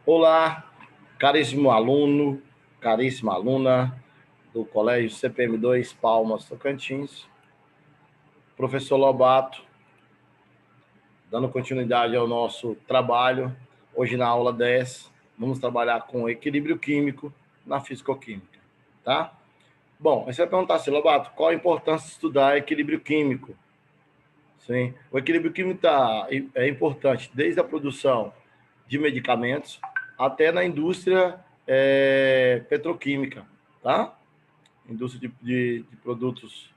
Olá, caríssimo aluno, caríssima aluna do Colégio CPM2 Palmas Tocantins, professor Lobato, dando continuidade ao nosso trabalho. Hoje na aula 10, vamos trabalhar com equilíbrio químico na fisicoquímica, tá? Bom, você vai perguntar assim, Lobato, qual a importância de estudar equilíbrio químico? Sim, o equilíbrio químico é importante desde a produção de medicamentos até na indústria petroquímica, tá? Indústria de produtos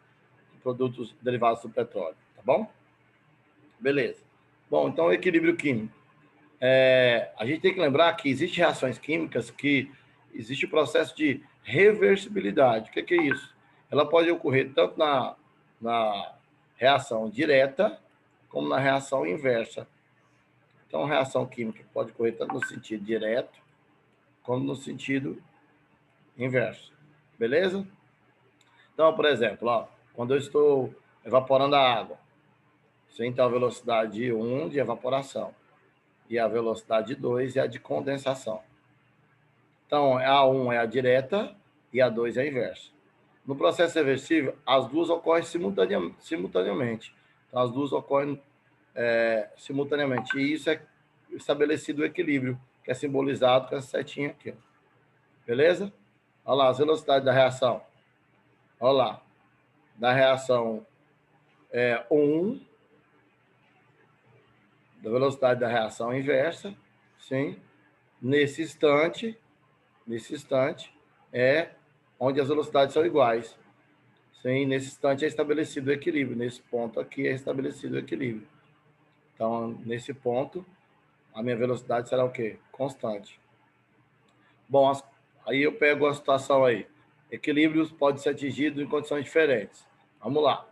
derivados do petróleo, tá bom? Beleza. Bom, então, equilíbrio químico. A gente tem que lembrar que existem reações químicas que existe o processo de reversibilidade. O que é isso? Ela pode ocorrer tanto na reação direta como na reação inversa. Então, a reação química pode ocorrer tanto no sentido direto como no sentido inverso. Beleza? Então, por exemplo, ó, quando eu estou evaporando a água, você tem a velocidade 1 de evaporação e a velocidade 2 é a de condensação. Então, a 1 é a direta e a 2 é a inversa. No processo reversível, as duas ocorrem simultaneamente. Então, as duas ocorrem simultaneamente. E isso é estabelecido o equilíbrio, que é simbolizado com essa setinha aqui. Beleza? Olha lá, as velocidades da reação. Olha lá. Da reação 1, da velocidade da reação inversa, sim. Nesse instante é onde as velocidades são iguais. Sim, nesse instante é estabelecido o equilíbrio. Nesse ponto aqui é estabelecido o equilíbrio. Então, nesse ponto, a minha velocidade será o quê? Constante. Bom, aí eu pego a situação aí. Equilíbrios pode ser atingido em condições diferentes. Vamos lá.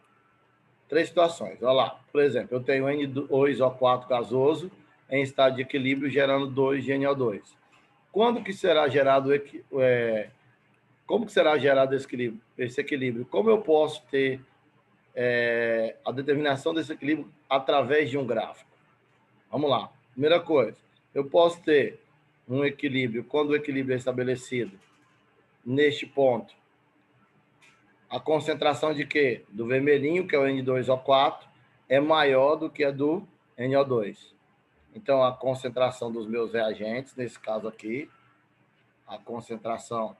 3 situações. Olha lá. Por exemplo, eu tenho N2O4 gasoso em estado de equilíbrio gerando 2 de NO2. Quando que será gerado como que será gerado esse equilíbrio? Como eu posso ter a determinação desse equilíbrio através de um gráfico? Vamos lá. Primeira coisa, eu posso ter um equilíbrio, quando o equilíbrio é estabelecido neste ponto, a concentração de quê? Do vermelhinho, que é o N2O4, é maior do que a do NO2. Então, a concentração dos meus reagentes, nesse caso aqui, a concentração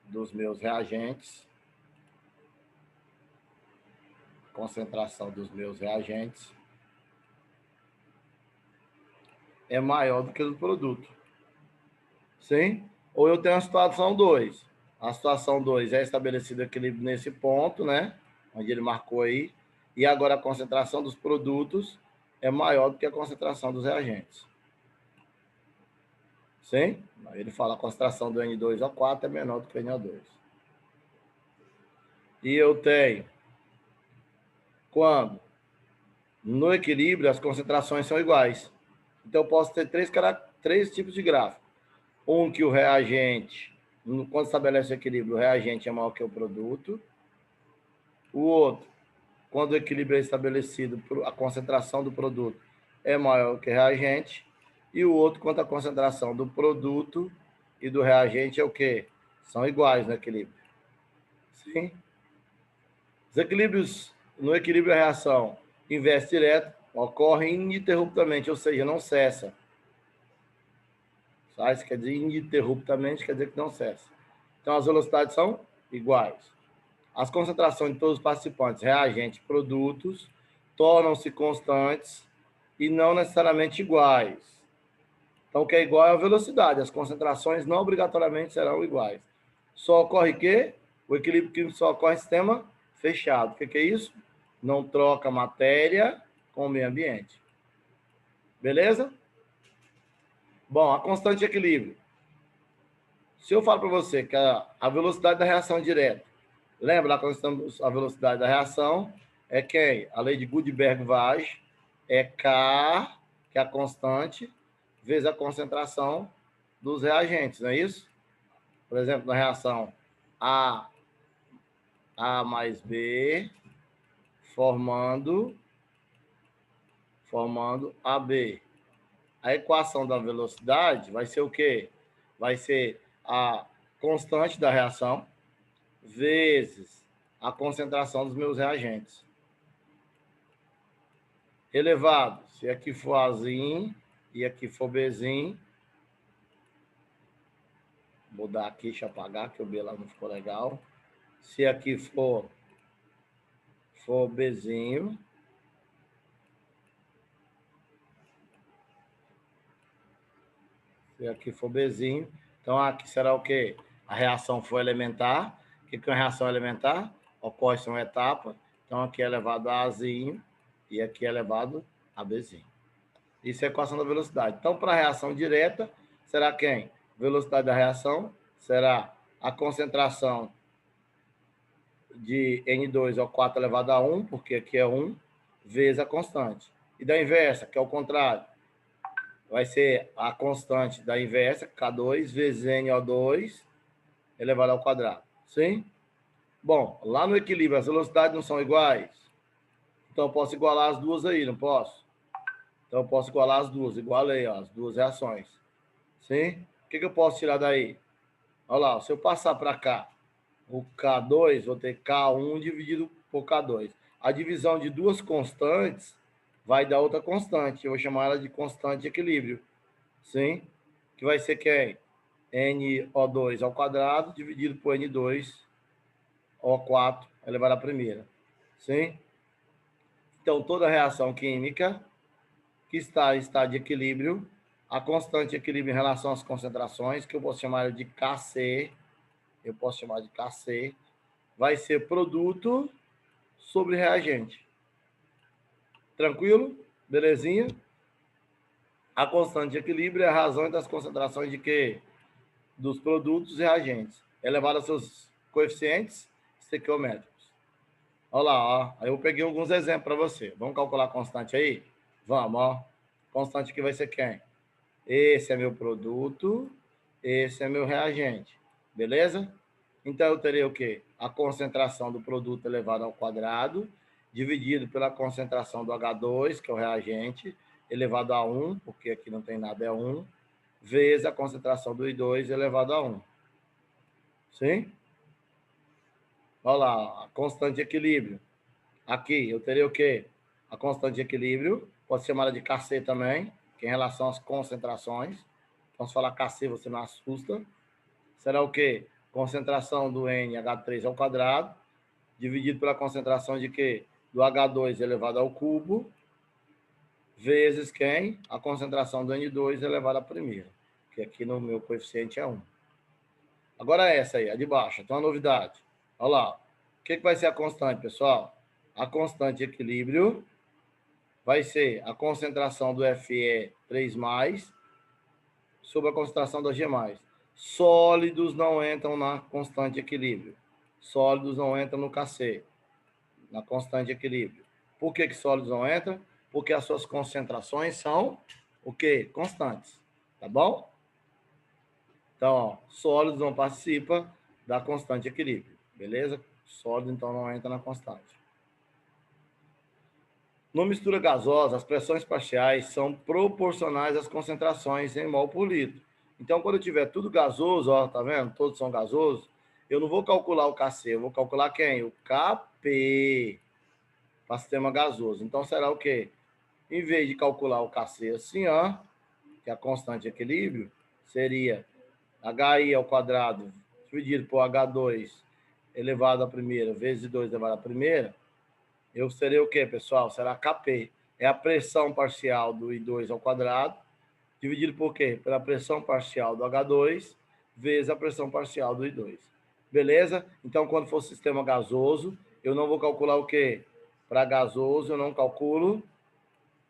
dos meus reagentes, é maior do que a do produto. Sim? Ou eu tenho a situação 2. A situação 2 é estabelecido equilíbrio nesse ponto, né? Onde ele marcou aí. E agora a concentração dos produtos é maior do que a concentração dos reagentes. Sim? Ele fala a concentração do N2O4 é menor do que o NO2. E eu tenho quando no equilíbrio as concentrações são iguais. Então eu posso ter três tipos de gráfico. Um que o reagente, quando estabelece o equilíbrio, o reagente é maior que o produto. O outro, quando o equilíbrio é estabelecido, a concentração do produto é maior que o reagente. E o outro, quando a concentração do produto e do reagente é o quê? São iguais no equilíbrio. Sim? Os equilíbrios, no equilíbrio a reação inversa direta ocorre ininterruptamente, ou seja, não cessa. Isso quer dizer ininterruptamente, quer dizer que não cessa. Então, as velocidades são iguais. As concentrações de todos os participantes, reagentes e produtos, tornam-se constantes e não necessariamente iguais. Então, o que é igual é a velocidade. As concentrações não obrigatoriamente serão iguais. Só ocorre que o equilíbrio químico só ocorre em sistema fechado. O que é isso? Não troca matéria com o meio ambiente. Beleza? Bom, a constante de equilíbrio. Se eu falo para você que a velocidade da reação direta, lembra a velocidade da reação é quem? A lei de Gutenberg-Vage é K, que é a constante, vezes a concentração dos reagentes, não é isso? Por exemplo, na reação A mais B, formando AB. A equação da velocidade vai ser o quê? Vai ser a constante da reação vezes a concentração dos meus reagentes. Elevado, se aqui for Azinho e aqui for Bzinho, vou dar aqui, deixa eu apagar, que o B lá não ficou legal. Se aqui for Bzinho, se aqui for Bzinho, então aqui será o quê? A reação foi elementar. O que é uma reação elementar? Ocorre uma etapa. Então aqui é elevado a Azinho e aqui é elevado a Bzinho. Isso é a equação da velocidade. Então, para a reação direta, será quem? Velocidade da reação será a concentração de N2 ao 4 elevado a 1, porque aqui é 1, vezes a constante. E da inversa, que é o contrário, vai ser a constante da inversa, K2, vezes NO2, elevado ao quadrado. Sim? Bom, lá no equilíbrio, as velocidades não são iguais? Então, eu posso igualar as duas aí, não posso? Então, eu posso igualar as duas. Igualei, ó, as duas reações. Sim? O que eu posso tirar daí? Olha lá, se eu passar para cá, o K2, vou ter K1 dividido por K2. A divisão de duas constantes vai dar outra constante. Eu vou chamar ela de constante de equilíbrio. Sim? Que vai ser quem? NO2 ao quadrado dividido por N2 O4 elevado à primeira. Sim? Então, toda reação química que está em estado de equilíbrio, a constante de equilíbrio em relação às concentrações, que eu posso chamar de Kc, vai ser produto sobre reagente. Tranquilo? Belezinha? A constante de equilíbrio é a razão das concentrações de quê? Dos produtos e reagentes, elevado a seus coeficientes estequiométricos. Olha lá, ó. Aí eu peguei alguns exemplos para você. Vamos calcular a constante aí? Vamos, ó. Constante aqui vai ser quem? Esse é meu produto, esse é meu reagente. Beleza? Então, eu terei o quê? A concentração do produto elevado ao quadrado, dividido pela concentração do H2, que é o reagente, elevado a 1, porque aqui não tem nada, é 1, vezes a concentração do I2 elevado a 1. Sim? Olha lá, a constante de equilíbrio. Aqui, eu terei o quê? A constante de equilíbrio, pode ser chamada de Kc também, que é em relação às concentrações. Então, se falar Kc, você não assusta. Será o quê? Concentração do NH3 ao quadrado, dividido pela concentração de quê? Do H2 elevado ao cubo, vezes quem? A concentração do N2 elevado à primeira, que aqui no meu coeficiente é 1. Agora essa aí, a de baixo, então a novidade. Olha lá. O que vai ser a constante, pessoal? A constante de equilíbrio vai ser a concentração do Fe3+, sobre a concentração do G+. Sólidos não entram na constante de equilíbrio. Sólidos não entram no Kc, na constante de equilíbrio. Por que sólidos não entram? Porque as suas concentrações são o quê? Constantes. Tá bom? Então, ó, sólidos não participam da constante de equilíbrio. Beleza? Sólido, então, não entra na constante. No mistura gasosa, as pressões parciais são proporcionais às concentrações em mol por litro. Então, quando eu tiver tudo gasoso, ó, tá vendo? Todos são gasosos, eu não vou calcular o Kc, eu vou calcular quem? O Kp, para sistema gasoso. Então, será o quê? Em vez de calcular o Kc assim, ó, que é a constante de equilíbrio, seria HI ao quadrado dividido por H2 elevado à primeira, vezes 2 elevado à primeira, eu serei o quê, pessoal? Será Kp. É a pressão parcial do I2 ao quadrado, dividido por quê? Pela pressão parcial do H2, vezes a pressão parcial do I2. Beleza? Então, quando for sistema gasoso, eu não vou calcular o quê? Para gasoso, eu não calculo.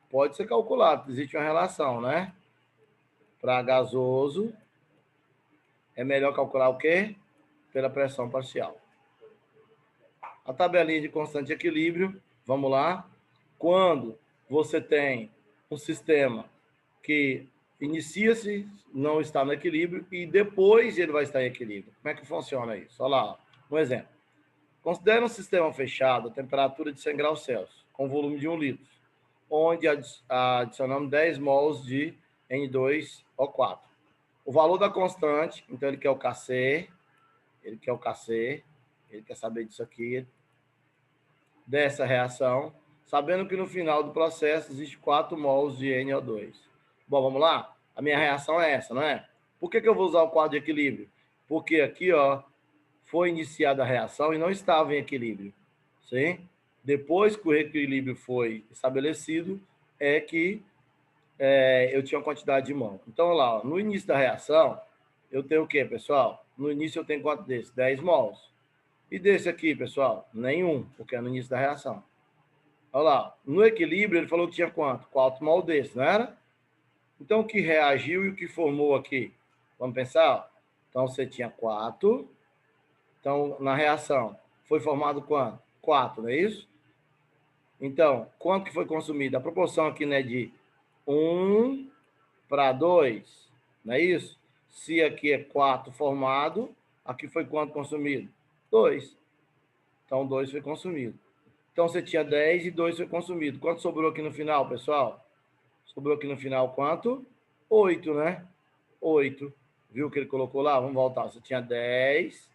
Pode ser calculado, existe uma relação, né? Para gasoso, é melhor calcular o quê? Pela pressão parcial. A tabelinha de constante de equilíbrio, vamos lá. Quando você tem um sistema que inicia-se, não está no equilíbrio, e depois ele vai estar em equilíbrio. Como é que funciona isso? Olha lá, um exemplo. Considere um sistema fechado a temperatura de 100 graus Celsius, com volume de 1 litro, onde adicionamos 10 mols de N2O4. O valor da constante, então ele quer o Kc, ele quer saber disso aqui, dessa reação, sabendo que no final do processo existe 4 mols de NO2. Bom, vamos lá? A minha reação é essa, não é? Por que eu vou usar o quadro de equilíbrio? Porque aqui, ó, foi iniciada a reação e não estava em equilíbrio. Sim? Depois que o equilíbrio foi estabelecido, é que eu tinha uma quantidade de mol. Então, olha lá, ó, no início da reação, eu tenho o quê, pessoal? No início eu tenho quanto desse? 10 mols. E desse aqui, pessoal? Nenhum, porque é no início da reação. Olha lá, no equilíbrio ele falou que tinha quanto? 4 mol desse, não era? Então, o que reagiu e o que formou aqui? Vamos pensar? Então, você tinha 4. Então, na reação, foi formado quanto? 4, não é isso? Então, quanto que foi consumido? A proporção aqui não é de 1 para 2, não é isso? Se aqui é 4 formado, aqui foi quanto consumido? 2. Então, 2 foi consumido. Então, você tinha 10 e 2 foi consumido. Quanto sobrou aqui no final, pessoal? Sobrou aqui no final quanto? 8, né? 8. Viu o que ele colocou lá? Vamos voltar. Você tinha 10,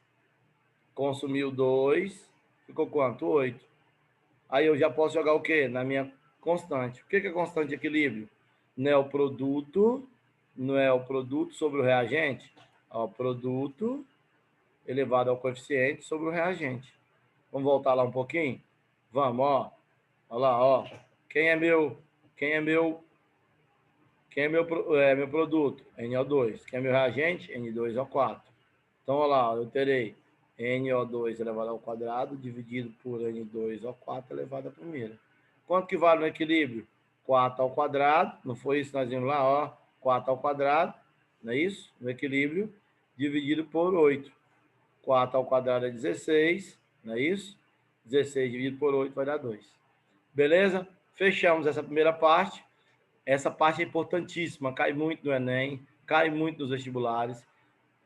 consumiu 2, ficou quanto? 8. Aí eu já posso jogar o quê? Na minha constante. O que é constante de equilíbrio? Não é o produto sobre o reagente? Ó, produto elevado ao coeficiente sobre o reagente. Vamos voltar lá um pouquinho? Vamos, ó. Olha lá, ó. Quem é meu meu produto? NO2. Quem é meu reagente? N2O4. Então, olha lá, eu terei NO2 elevado ao quadrado dividido por N2O4 elevado à primeira. Quanto que vale no equilíbrio? 4 ao quadrado, não foi isso que nós vimos lá, ó, 4 ao quadrado, não é isso? No equilíbrio, dividido por 8. 4 ao quadrado é 16, não é isso? 16 dividido por 8 vai dar 2. Beleza? Fechamos essa primeira parte. Essa parte é importantíssima, cai muito no Enem, cai muito nos vestibulares.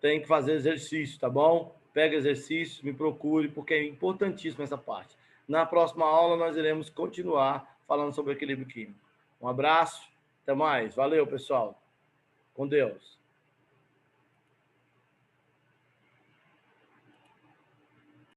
Tem que fazer exercício, tá bom? Pega exercício, me procure, porque é importantíssima essa parte. Na próxima aula, nós iremos continuar falando sobre equilíbrio químico. Um abraço, até mais. Valeu, pessoal. Com Deus.